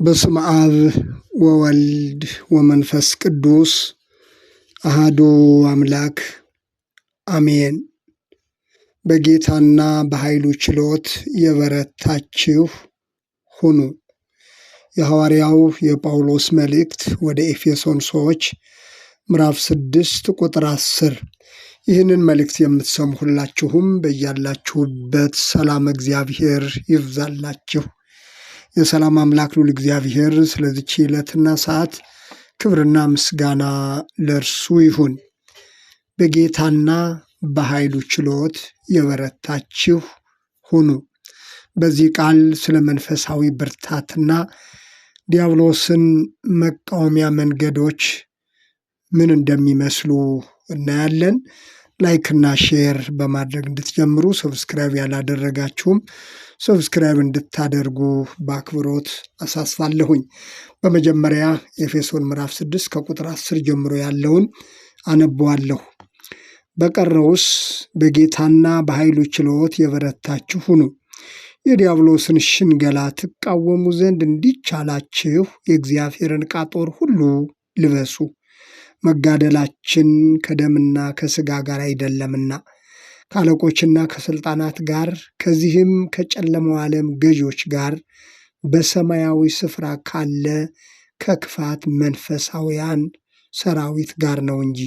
በስመ አብ ወወልድ ወመንፈስ ቅዱስ አሐዱ አምላክ አሜን። በጌታና በኃይሉ ችሎት የበረታችሁ ሁኑ። የሐዋርያው የጳውሎስ መልእክት ወደ ኤፌሶን ሰዎች ምዕራፍ 6 ቁጥር 10። ይህንን መልእክት የምትሰሙ ሁላችሁም በያላችሁበት ሰላም እግዚአብሔር ይብዛላችሁ። የሰላም አምላክ ልዑል እግዚአብሔር ስለዚች ዕለትና ሰዓት ክብርና ምስጋና ለእርሱ ይሁን። በጌታና በኃይሉ ችሎት የበረታችሁ ሁኑ። በዚህ ቃል ስለ መንፈሳዊ ብርታትና ዲያብሎስን መቃወሚያ መንገዶች ምን እንደሚመስሉ እናያለን። ላይክና ሼር በማድረግ እንድትጀምሩ፣ ሰብስክራይብ ያላደረጋችሁም ሰብስክራይብ እንድታደርጉ በአክብሮት አሳስባለሁኝ። በመጀመሪያ ኤፌሶን ምዕራፍ 6 ከቁጥር 10 ጀምሮ ያለውን አነበዋለሁ። በቀረውስ በጌታና በኃይሉ ችሎት የበረታችሁ ሁኑ፣ የዲያብሎስን ሽንገላ ትቃወሙ ዘንድ እንዲቻላችሁ የእግዚአብሔርን ዕቃ ጦር ሁሉ ልበሱ። መጋደላችን ከደምና ከሥጋ ጋር አይደለምና ከአለቆችና ከሥልጣናት ጋር ከዚህም ከጨለማው ዓለም ገዦች ጋር በሰማያዊ ስፍራ ካለ ከክፋት መንፈሳውያን ሰራዊት ጋር ነው እንጂ።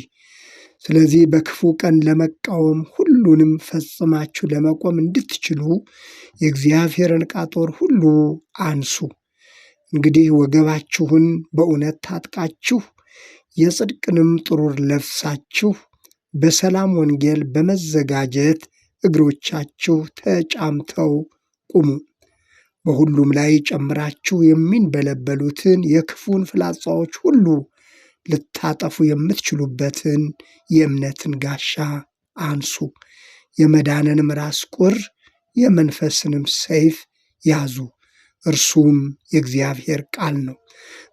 ስለዚህ በክፉ ቀን ለመቃወም ሁሉንም ፈጽማችሁ ለመቆም እንድትችሉ የእግዚአብሔርን ዕቃ ጦር ሁሉ አንሱ። እንግዲህ ወገባችሁን በእውነት ታጥቃችሁ የጽድቅንም ጥሩር ለብሳችሁ በሰላም ወንጌል በመዘጋጀት እግሮቻችሁ ተጫምተው ቁሙ። በሁሉም ላይ ጨምራችሁ የሚንበለበሉትን የክፉን ፍላጻዎች ሁሉ ልታጠፉ የምትችሉበትን የእምነትን ጋሻ አንሱ። የመዳንንም ራስ ቁር የመንፈስንም ሰይፍ ያዙ፣ እርሱም የእግዚአብሔር ቃል ነው።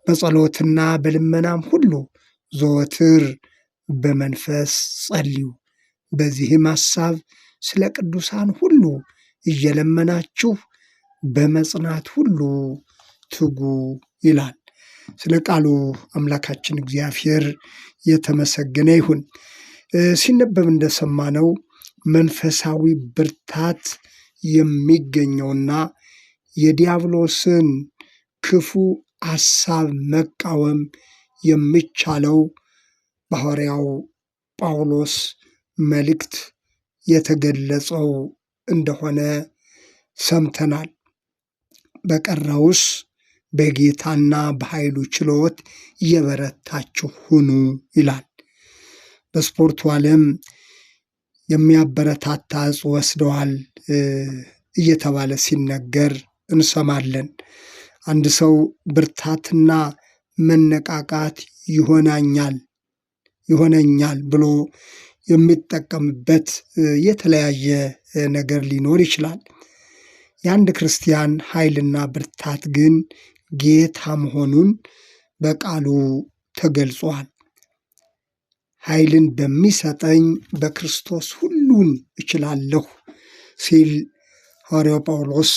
በጸሎትና በልመናም ሁሉ ዘወትር በመንፈስ ጸልዩ። በዚህም ሐሳብ ስለ ቅዱሳን ሁሉ እየለመናችሁ በመጽናት ሁሉ ትጉ ይላል። ስለ ቃሉ አምላካችን እግዚአብሔር የተመሰገነ ይሁን። ሲነበብ እንደሰማነው መንፈሳዊ ብርታት የሚገኘውና የዲያብሎስን ክፉ ሐሳብ መቃወም የሚቻለው በሐዋርያው ጳውሎስ መልእክት የተገለጸው እንደሆነ ሰምተናል። በቀረውስ በጌታና በኃይሉ ችሎት የበረታችሁ ሁኑ ይላል። በስፖርቱ ዓለም የሚያበረታታ ዕፅ ወስደዋል እየተባለ ሲነገር እንሰማለን። አንድ ሰው ብርታትና መነቃቃት ይሆነኛል ብሎ የሚጠቀምበት የተለያየ ነገር ሊኖር ይችላል። የአንድ ክርስቲያን ኃይልና ብርታት ግን ጌታ መሆኑን በቃሉ ተገልጿል። ኃይልን በሚሰጠኝ በክርስቶስ ሁሉን እችላለሁ ሲል ሐዋርያው ጳውሎስ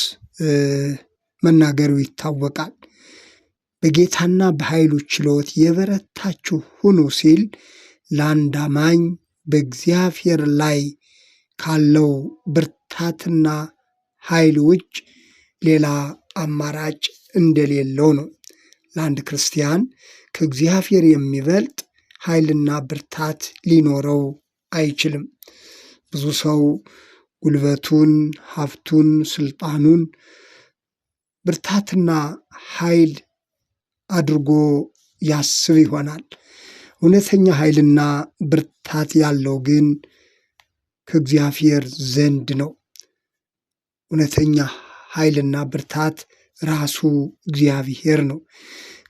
መናገሩ ይታወቃል። በጌታና በኃይሉ ችሎት የበረታችሁ ሁኑ ሲል ለአንድ አማኝ በእግዚአብሔር ላይ ካለው ብርታትና ኃይል ውጭ ሌላ አማራጭ እንደሌለው ነው። ለአንድ ክርስቲያን ከእግዚአብሔር የሚበልጥ ኃይልና ብርታት ሊኖረው አይችልም። ብዙ ሰው ጉልበቱን፣ ሀብቱን፣ ስልጣኑን ብርታትና ኃይል አድርጎ ያስብ ይሆናል። እውነተኛ ኃይልና ብርታት ያለው ግን ከእግዚአብሔር ዘንድ ነው። እውነተኛ ኃይልና ብርታት ራሱ እግዚአብሔር ነው።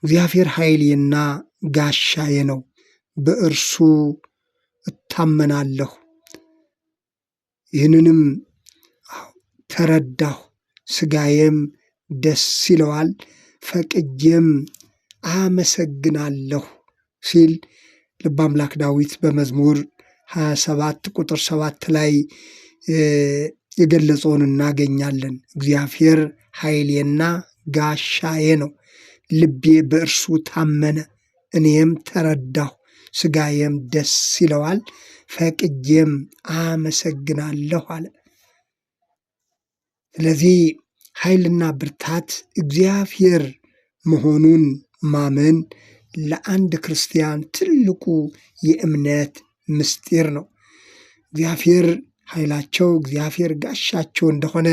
እግዚአብሔር ኃይሌና ጋሻዬ ነው፣ በእርሱ እታመናለሁ። ይህንንም ተረዳሁ፣ ሥጋዬም ደስ ይለዋል፣ ፈቅጄም አመሰግናለሁ ሲል ልበ አምላክ ዳዊት በመዝሙር 27 ቁጥር 7 ላይ የገለጸውን እናገኛለን። እግዚአብሔር ኃይሌና ጋሻዬ ነው፣ ልቤ በእርሱ ታመነ፣ እኔም ተረዳሁ፣ ሥጋዬም ደስ ይለዋል፣ ፈቅጄም አመሰግናለሁ አለ። ስለዚህ ኃይልና ብርታት እግዚአብሔር መሆኑን ማመን ለአንድ ክርስቲያን ትልቁ የእምነት ምስጢር ነው። እግዚአብሔር ኃይላቸው፣ እግዚአብሔር ጋሻቸው እንደሆነ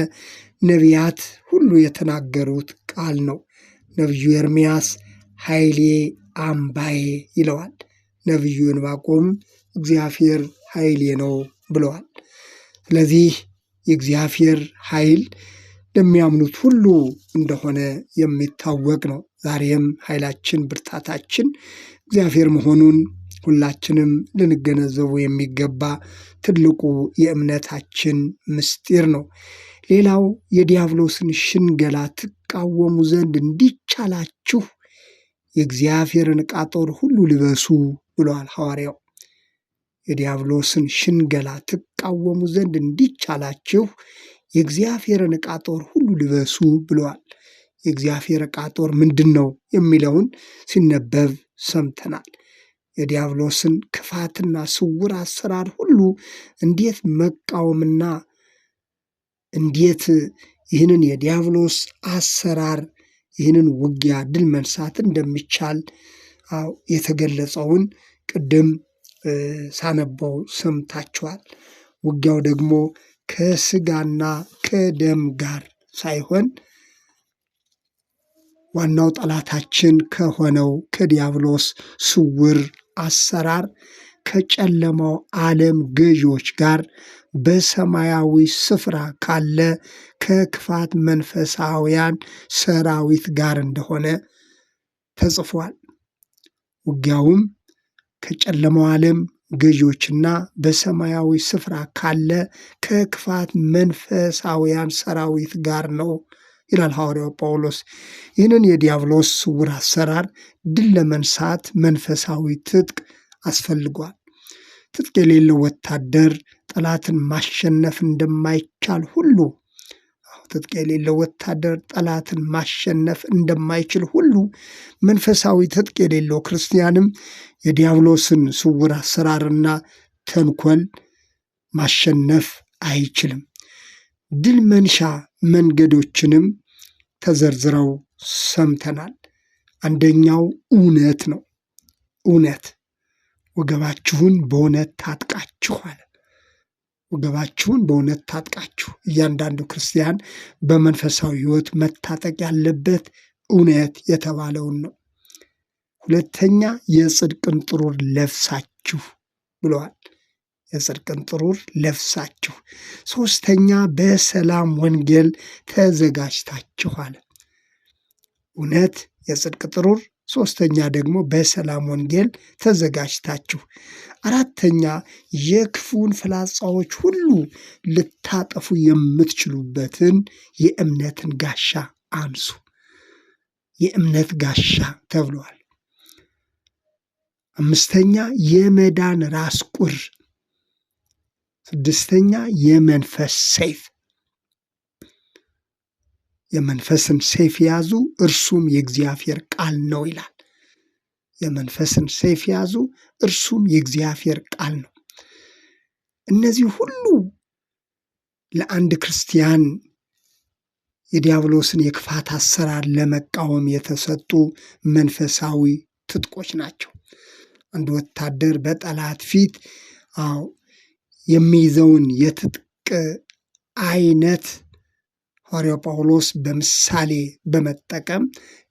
ነቢያት ሁሉ የተናገሩት ቃል ነው። ነቢዩ ኤርምያስ ኃይሌ አምባዬ ይለዋል። ነቢዩ ዕንባቆም እግዚአብሔር ኃይሌ ነው ብለዋል። ስለዚህ የእግዚአብሔር ኃይል ለሚያምኑት ሁሉ እንደሆነ የሚታወቅ ነው። ዛሬም ኃይላችን ብርታታችን እግዚአብሔር መሆኑን ሁላችንም ልንገነዘቡ የሚገባ ትልቁ የእምነታችን ምስጢር ነው። ሌላው የዲያብሎስን ሽንገላ ትቃወሙ ዘንድ እንዲቻላችሁ የእግዚአብሔርን ዕቃ ጦር ሁሉ ልበሱ ብለዋል ሐዋርያው። የዲያብሎስን ሽንገላ ትቃወሙ ዘንድ እንዲቻላችሁ የእግዚአብሔርን ዕቃ ጦር ሁሉ ልበሱ ብለዋል። የእግዚአብሔር ዕቃ ጦር ምንድን ነው የሚለውን ሲነበብ ሰምተናል። የዲያብሎስን ክፋትና ስውር አሰራር ሁሉ እንዴት መቃወምና እንዴት ይህንን የዲያብሎስ አሰራር ይህንን ውጊያ ድል መንሳት እንደሚቻል የተገለጸውን ቅድም ሳነበው ሰምታችኋል። ውጊያው ደግሞ ከስጋና ከደም ጋር ሳይሆን ዋናው ጠላታችን ከሆነው ከዲያብሎስ ስውር አሰራር ከጨለማው ዓለም ገዢዎች ጋር በሰማያዊ ስፍራ ካለ ከክፋት መንፈሳውያን ሰራዊት ጋር እንደሆነ ተጽፏል። ውጊያውም ከጨለማው ዓለም ገዢዎችና በሰማያዊ ስፍራ ካለ ከክፋት መንፈሳውያን ሰራዊት ጋር ነው ይላል ሐዋርያው ጳውሎስ። ይህንን የዲያብሎስ ስውር አሰራር ድል ለመንሳት መንፈሳዊ ትጥቅ አስፈልጓል። ትጥቅ የሌለው ወታደር ጠላትን ማሸነፍ እንደማይቻል ሁሉ ትጥቅ የሌለው ወታደር ጠላትን ማሸነፍ እንደማይችል ሁሉ መንፈሳዊ ትጥቅ የሌለው ክርስቲያንም የዲያብሎስን ስውር አሰራርና ተንኮል ማሸነፍ አይችልም። ድል መንሻ መንገዶችንም ተዘርዝረው ሰምተናል። አንደኛው እውነት ነው። እውነት ወገባችሁን በእውነት ታጥቃችሁ አለ። ወገባችሁን በእውነት ታጥቃችሁ። እያንዳንዱ ክርስቲያን በመንፈሳዊ ሕይወት መታጠቅ ያለበት እውነት የተባለውን ነው። ሁለተኛ የጽድቅን ጥሩር ለብሳችሁ ብለዋል። የጽድቅን ጥሩር ለብሳችሁ። ሶስተኛ በሰላም ወንጌል ተዘጋጅታችሁ አለ። እውነት፣ የጽድቅ ጥሩር፣ ሶስተኛ ደግሞ በሰላም ወንጌል ተዘጋጅታችሁ። አራተኛ የክፉን ፍላጻዎች ሁሉ ልታጠፉ የምትችሉበትን የእምነትን ጋሻ አንሱ። የእምነት ጋሻ ተብሏል። አምስተኛ የመዳን ራስ ቁር። ስድስተኛ የመንፈስ ሰይፍ። የመንፈስን ሰይፍ ያዙ፣ እርሱም የእግዚአብሔር ቃል ነው ይላል። የመንፈስን ሰይፍ ያዙ፣ እርሱም የእግዚአብሔር ቃል ነው። እነዚህ ሁሉ ለአንድ ክርስቲያን የዲያብሎስን የክፋት አሰራር ለመቃወም የተሰጡ መንፈሳዊ ትጥቆች ናቸው። አንድ ወታደር በጠላት ፊት የሚይዘውን የትጥቅ አይነት ሐዋርያው ጳውሎስ በምሳሌ በመጠቀም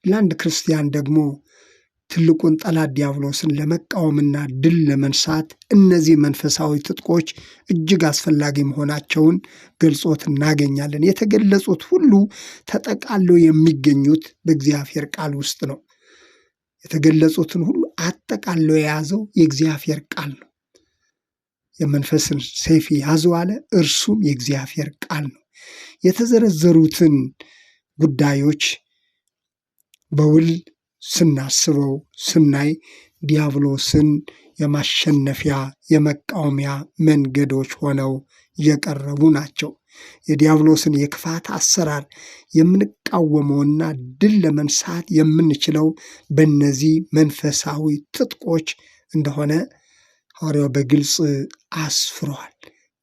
ለአንድ ክርስቲያን ደግሞ ትልቁን ጠላት ዲያብሎስን ለመቃወምና ድል ለመንሳት እነዚህ መንፈሳዊ ትጥቆች እጅግ አስፈላጊ መሆናቸውን ገልጾት እናገኛለን። የተገለጹት ሁሉ ተጠቃለው የሚገኙት በእግዚአብሔር ቃል ውስጥ ነው። የተገለጹትን ሁሉ አጠቃለው የያዘው የእግዚአብሔር ቃል ነው። የመንፈስን ሰይፍ ያዙ አለ፣ እርሱም የእግዚአብሔር ቃል ነው። የተዘረዘሩትን ጉዳዮች በውል ስናስበው ስናይ ዲያብሎስን የማሸነፊያ የመቃወሚያ መንገዶች ሆነው የቀረቡ ናቸው። የዲያብሎስን የክፋት አሰራር የምንቃወመውና ድል ለመንሳት የምንችለው በእነዚህ መንፈሳዊ ትጥቆች እንደሆነ ሐዋርያው በግልጽ አስፍሯል።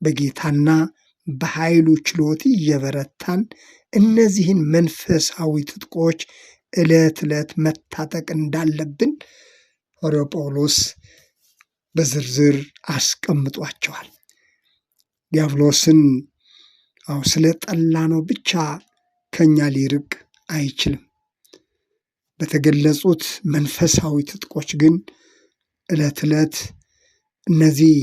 በጌታና በኃይሉ ችሎት እየበረታን እነዚህን መንፈሳዊ ትጥቆች ዕለት ዕለት መታጠቅ እንዳለብን ሐዋርያው ጳውሎስ በዝርዝር አስቀምጧቸዋል። ዲያብሎስን ስለጠላ ነው ብቻ ከኛ ሊርቅ አይችልም። በተገለጹት መንፈሳዊ ትጥቆች ግን ዕለት ዕለት እነዚህ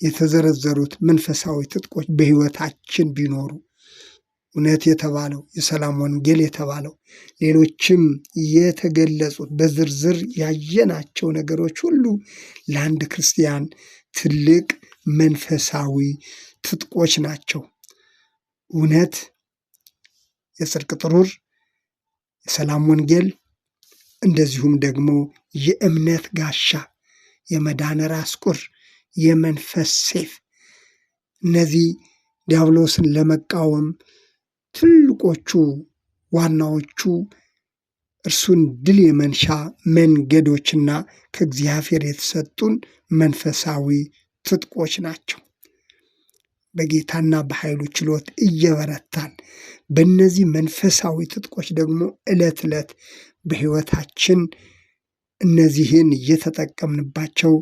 የተዘረዘሩት መንፈሳዊ ትጥቆች በሕይወታችን ቢኖሩ እውነት የተባለው የሰላም ወንጌል የተባለው ሌሎችም የተገለጹት በዝርዝር ያየናቸው ነገሮች ሁሉ ለአንድ ክርስቲያን ትልቅ መንፈሳዊ ትጥቆች ናቸው። እውነት፣ የጽድቅ ጥሩር፣ የሰላም ወንጌል፣ እንደዚሁም ደግሞ የእምነት ጋሻ፣ የመዳን ራስ ቁር፣ የመንፈስ ሰይፍ፣ እነዚህ ዲያብሎስን ለመቃወም ትልቆቹ ዋናዎቹ እርሱን ድል የመንሻ መንገዶችና ከእግዚአብሔር የተሰጡን መንፈሳዊ ትጥቆች ናቸው። በጌታና በኃይሉ ችሎት እየበረታን በእነዚህ መንፈሳዊ ትጥቆች ደግሞ ዕለት ዕለት በሕይወታችን እነዚህን እየተጠቀምንባቸው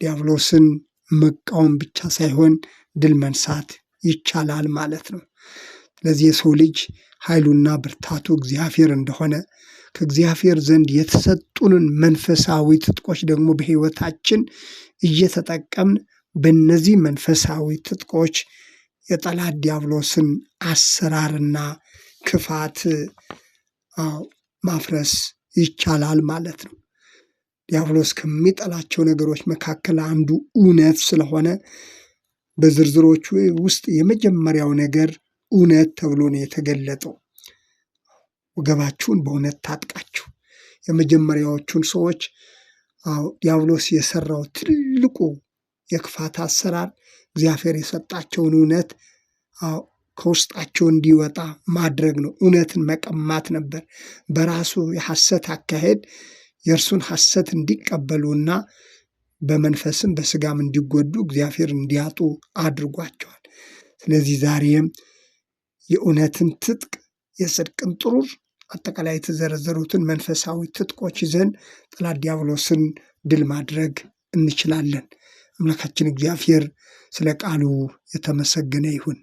ዲያብሎስን መቃወም ብቻ ሳይሆን ድል መንሳት ይቻላል ማለት ነው። ስለዚህ የሰው ልጅ ኃይሉና ብርታቱ እግዚአብሔር እንደሆነ ከእግዚአብሔር ዘንድ የተሰጡንን መንፈሳዊ ትጥቆች ደግሞ በሕይወታችን እየተጠቀምን በእነዚህ መንፈሳዊ ትጥቆች የጠላት ዲያብሎስን አሰራርና ክፋት ማፍረስ ይቻላል ማለት ነው። ዲያብሎስ ከሚጠላቸው ነገሮች መካከል አንዱ እውነት ስለሆነ በዝርዝሮቹ ውስጥ የመጀመሪያው ነገር እውነት ተብሎ ነው የተገለጠው። ወገባችሁን በእውነት ታጥቃችሁ። የመጀመሪያዎቹን ሰዎች ዲያብሎስ የሰራው ትልቁ የክፋት አሰራር እግዚአብሔር የሰጣቸውን እውነት ከውስጣቸው እንዲወጣ ማድረግ ነው። እውነትን መቀማት ነበር። በራሱ የሐሰት አካሄድ የእርሱን ሐሰት እንዲቀበሉና በመንፈስም በስጋም እንዲጎዱ እግዚአብሔር እንዲያጡ አድርጓቸዋል። ስለዚህ ዛሬም የእውነትን ትጥቅ፣ የጽድቅን ጥሩር፣ አጠቃላይ የተዘረዘሩትን መንፈሳዊ ትጥቆች ይዘን ጠላት ዲያብሎስን ድል ማድረግ እንችላለን። አምላካችን እግዚአብሔር ስለ ቃሉ የተመሰገነ ይሁን።